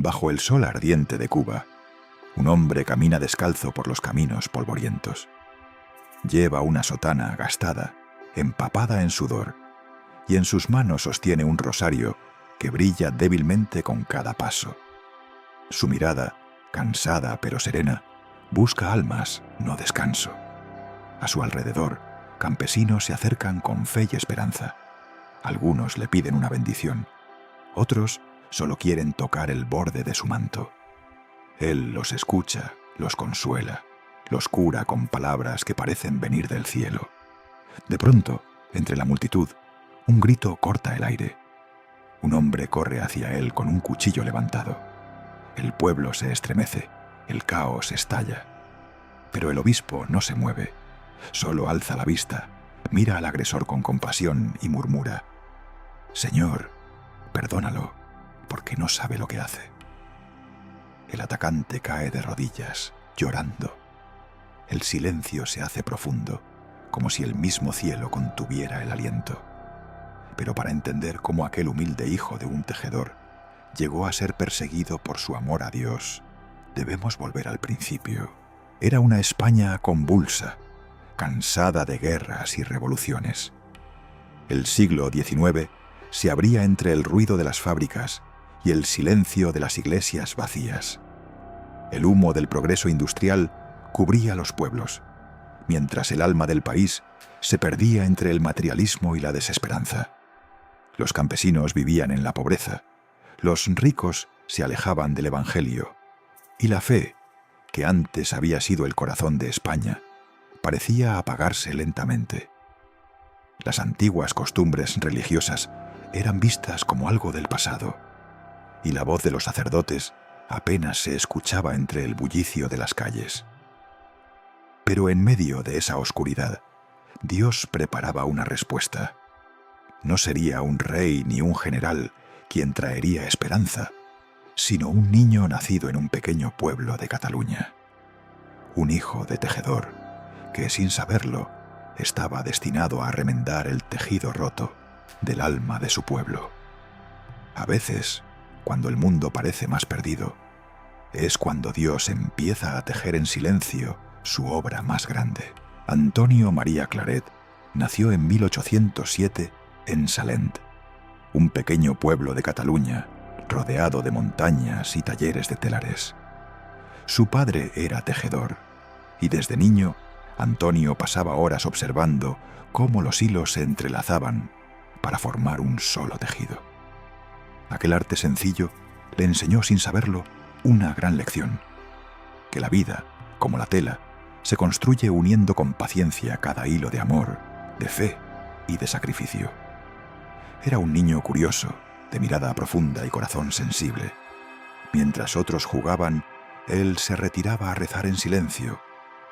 Bajo el sol ardiente de Cuba, un hombre camina descalzo por los caminos polvorientos. Lleva una sotana gastada, empapada en sudor, y en sus manos sostiene un rosario que brilla débilmente con cada paso. Su mirada, cansada pero serena, busca almas, no descanso. A su alrededor, campesinos se acercan con fe y esperanza. Algunos le piden una bendición, otros solo quieren tocar el borde de su manto. Él los escucha, los consuela, los cura con palabras que parecen venir del cielo. De pronto, entre la multitud, un grito corta el aire. Un hombre corre hacia él con un cuchillo levantado. El pueblo se estremece, el caos estalla. Pero el obispo no se mueve, solo alza la vista, mira al agresor con compasión y murmura: «Señor, perdónalo, porque no sabe lo que hace». El atacante cae de rodillas, llorando. El silencio se hace profundo, como si el mismo cielo contuviera el aliento. Pero para entender cómo aquel humilde hijo de un tejedor llegó a ser perseguido por su amor a Dios, debemos volver al principio. Era una España convulsa, cansada de guerras y revoluciones. El siglo XIX se abría entre el ruido de las fábricas y el silencio de las iglesias vacías. El humo del progreso industrial cubría los pueblos, mientras el alma del país se perdía entre el materialismo y la desesperanza. Los campesinos vivían en la pobreza, los ricos se alejaban del Evangelio, y la fe, que antes había sido el corazón de España, parecía apagarse lentamente. Las antiguas costumbres religiosas eran vistas como algo del pasado, y la voz de los sacerdotes apenas se escuchaba entre el bullicio de las calles. Pero en medio de esa oscuridad, Dios preparaba una respuesta. No sería un rey ni un general quien traería esperanza, sino un niño nacido en un pequeño pueblo de Cataluña. Un hijo de tejedor que, sin saberlo, estaba destinado a remendar el tejido roto del alma de su pueblo. A veces, cuando el mundo parece más perdido, es cuando Dios empieza a tejer en silencio su obra más grande. Antonio María Claret nació en 1807 en Salent, un pequeño pueblo de Cataluña, rodeado de montañas y talleres de telares. Su padre era tejedor, y desde niño Antonio pasaba horas observando cómo los hilos se entrelazaban para formar un solo tejido. Aquel arte sencillo le enseñó sin saberlo una gran lección: que la vida, como la tela, se construye uniendo con paciencia cada hilo de amor, de fe y de sacrificio. Era un niño curioso, de mirada profunda y corazón sensible. Mientras otros jugaban, él se retiraba a rezar en silencio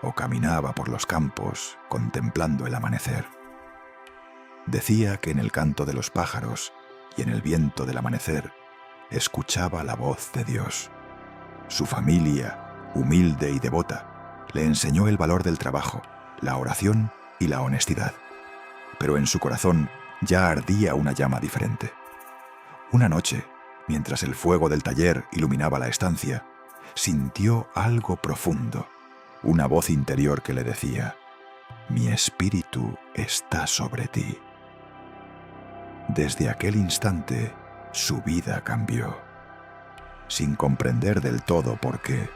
o caminaba por los campos contemplando el amanecer. Decía que en el canto de los pájaros y en el viento del amanecer escuchaba la voz de Dios. Su familia, humilde y devota, le enseñó el valor del trabajo, la oración y la honestidad. Pero en su corazón ya ardía una llama diferente. Una noche, mientras el fuego del taller iluminaba la estancia, sintió algo profundo, una voz interior que le decía: «Mi espíritu está sobre ti». Desde aquel instante, su vida cambió. Sin comprender del todo por qué,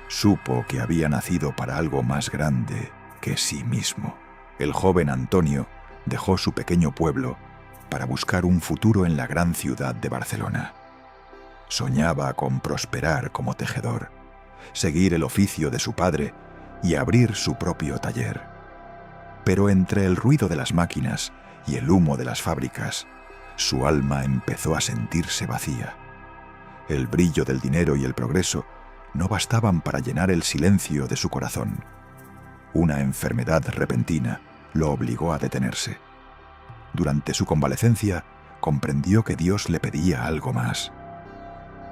supo que había nacido para algo más grande que sí mismo. El joven Antonio dejó su pequeño pueblo para buscar un futuro en la gran ciudad de Barcelona. Soñaba con prosperar como tejedor, seguir el oficio de su padre y abrir su propio taller. Pero entre el ruido de las máquinas y el humo de las fábricas, su alma empezó a sentirse vacía. El brillo del dinero y el progreso no bastaban para llenar el silencio de su corazón. Una enfermedad repentina lo obligó a detenerse. Durante su convalecencia, comprendió que Dios le pedía algo más.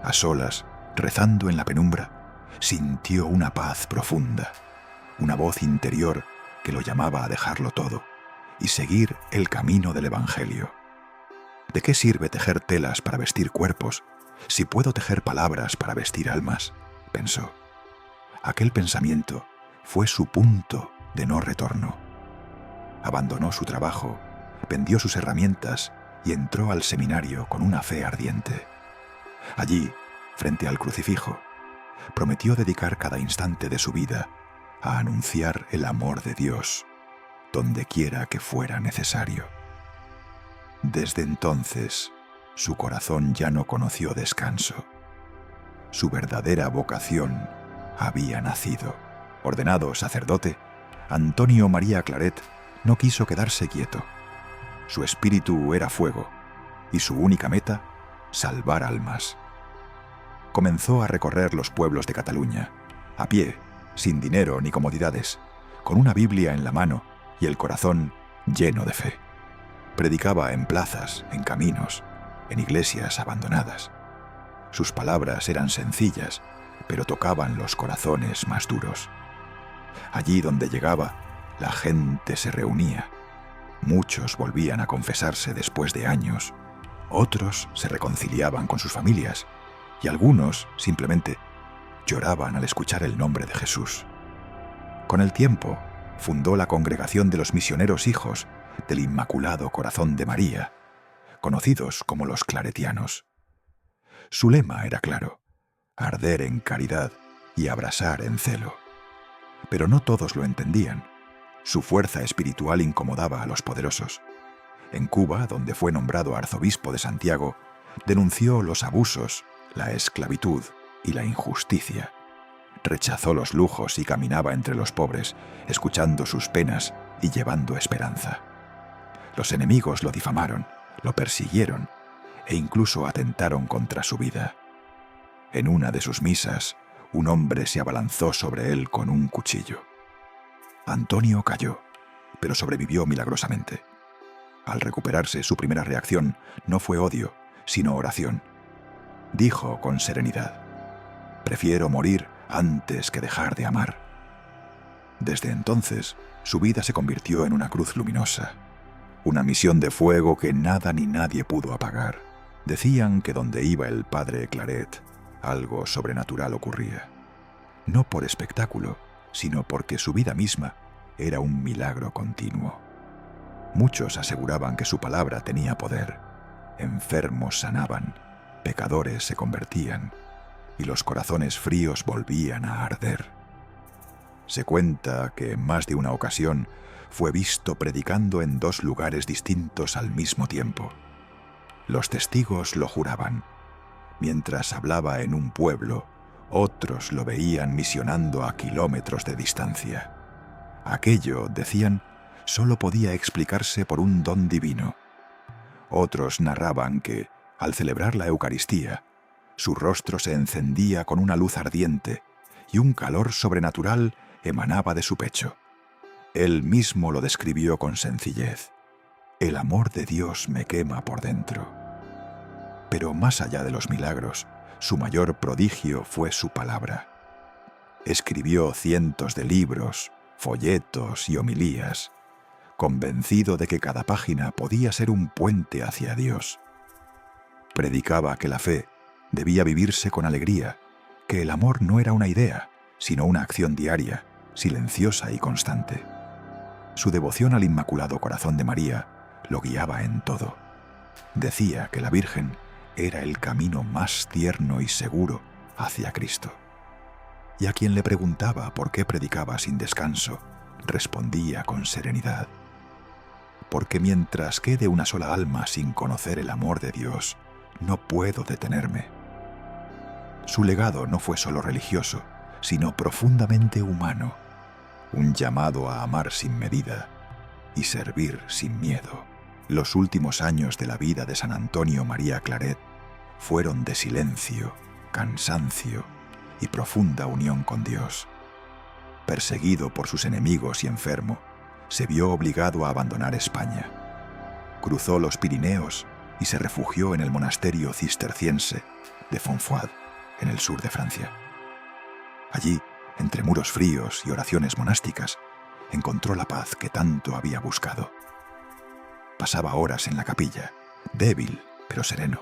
A solas, rezando en la penumbra, sintió una paz profunda, una voz interior que lo llamaba a dejarlo todo y seguir el camino del Evangelio. ¿De qué sirve tejer telas para vestir cuerpos Si puedo tejer palabras para vestir almas, pensó. Aquel pensamiento fue su punto de no retorno. Abandonó su trabajo, vendió sus herramientas y entró al seminario con una fe ardiente. Allí, frente al crucifijo, prometió dedicar cada instante de su vida a anunciar el amor de Dios, donde quiera que fuera necesario. Desde entonces, su corazón ya no conoció descanso. Su verdadera vocación había nacido. Ordenado sacerdote, Antonio María Claret no quiso quedarse quieto. Su espíritu era fuego y su única meta, salvar almas. Comenzó a recorrer los pueblos de Cataluña, a pie, sin dinero ni comodidades, con una Biblia en la mano y el corazón lleno de fe. Predicaba en plazas, en caminos, en iglesias abandonadas. Sus palabras eran sencillas, pero tocaban los corazones más duros. Allí donde llegaba, la gente se reunía. Muchos volvían a confesarse después de años, otros se reconciliaban con sus familias y algunos simplemente lloraban al escuchar el nombre de Jesús. Con el tiempo, fundó la Congregación de los Misioneros Hijos del Inmaculado Corazón de María, conocidos como los claretianos. Su lema era claro: arder en caridad y abrasar en celo. Pero no todos lo entendían. Su fuerza espiritual incomodaba a los poderosos. En Cuba, donde fue nombrado arzobispo de Santiago, denunció los abusos, la esclavitud y la injusticia. Rechazó los lujos y caminaba entre los pobres, escuchando sus penas y llevando esperanza. Los enemigos lo difamaron, lo persiguieron e incluso atentaron contra su vida. En una de sus misas, un hombre se abalanzó sobre él con un cuchillo. Antonio cayó, pero sobrevivió milagrosamente. Al recuperarse, su primera reacción no fue odio, sino oración. Dijo con serenidad: «Prefiero morir antes que dejar de amar». Desde entonces, su vida se convirtió en una cruz luminosa, una misión de fuego que nada ni nadie pudo apagar. Decían que donde iba el padre Claret, algo sobrenatural ocurría. No por espectáculo, sino porque su vida misma era un milagro continuo. Muchos aseguraban que su palabra tenía poder. Enfermos sanaban, pecadores se convertían, y los corazones fríos volvían a arder. Se cuenta que en más de una ocasión fue visto predicando en 2 lugares distintos al mismo tiempo. Los testigos lo juraban. Mientras hablaba en un pueblo, otros lo veían misionando a kilómetros de distancia. Aquello, decían, solo podía explicarse por un don divino. Otros narraban que, al celebrar la Eucaristía, su rostro se encendía con una luz ardiente y un calor sobrenatural emanaba de su pecho. Él mismo lo describió con sencillez: «El amor de Dios me quema por dentro». Pero más allá de los milagros, su mayor prodigio fue su palabra. Escribió cientos de libros, folletos y homilías, convencido de que cada página podía ser un puente hacia Dios. Predicaba que la fe debía vivirse con alegría, que el amor no era una idea, sino una acción diaria, silenciosa y constante. Su devoción al Inmaculado Corazón de María lo guiaba en todo. Decía que la Virgen era el camino más tierno y seguro hacia Cristo. Y a quien le preguntaba por qué predicaba sin descanso, respondía con serenidad: «Porque mientras quede una sola alma sin conocer el amor de Dios, no puedo detenerme». Su legado no fue solo religioso, sino profundamente humano, un llamado a amar sin medida y servir sin miedo. Los últimos años de la vida de San Antonio María Claret fueron de silencio, cansancio y profunda unión con Dios. Perseguido por sus enemigos y enfermo, se vio obligado a abandonar España. Cruzó los Pirineos y se refugió en el monasterio cisterciense de Fontfroid, en el sur de Francia. Allí, entre muros fríos y oraciones monásticas, encontró la paz que tanto había buscado. Pasaba horas en la capilla, débil pero sereno,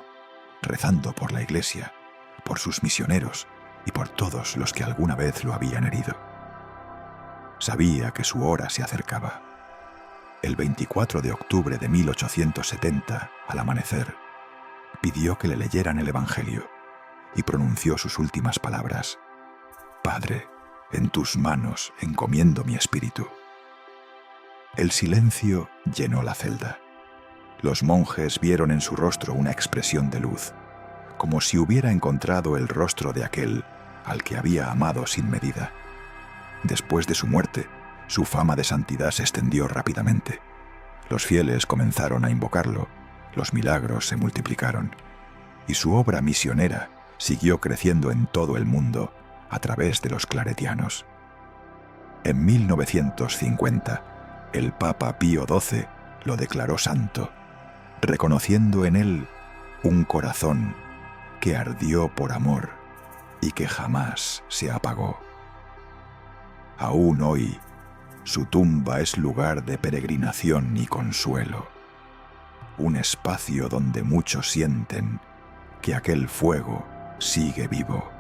rezando por la Iglesia, por sus misioneros y por todos los que alguna vez lo habían herido. Sabía que su hora se acercaba. El 24 de octubre de 1870, al amanecer, pidió que le leyeran el Evangelio y pronunció sus últimas palabras: «Padre, en tus manos encomiendo mi espíritu». El silencio llenó la celda. Los monjes vieron en su rostro una expresión de luz, como si hubiera encontrado el rostro de aquel al que había amado sin medida. Después de su muerte, su fama de santidad se extendió rápidamente. Los fieles comenzaron a invocarlo, los milagros se multiplicaron, y su obra misionera siguió creciendo en todo el mundo a través de los claretianos. En 1950, el Papa Pío XII lo declaró santo, reconociendo en él un corazón que ardió por amor y que jamás se apagó. Aún hoy, su tumba es lugar de peregrinación y consuelo, un espacio donde muchos sienten que aquel fuego sigue vivo.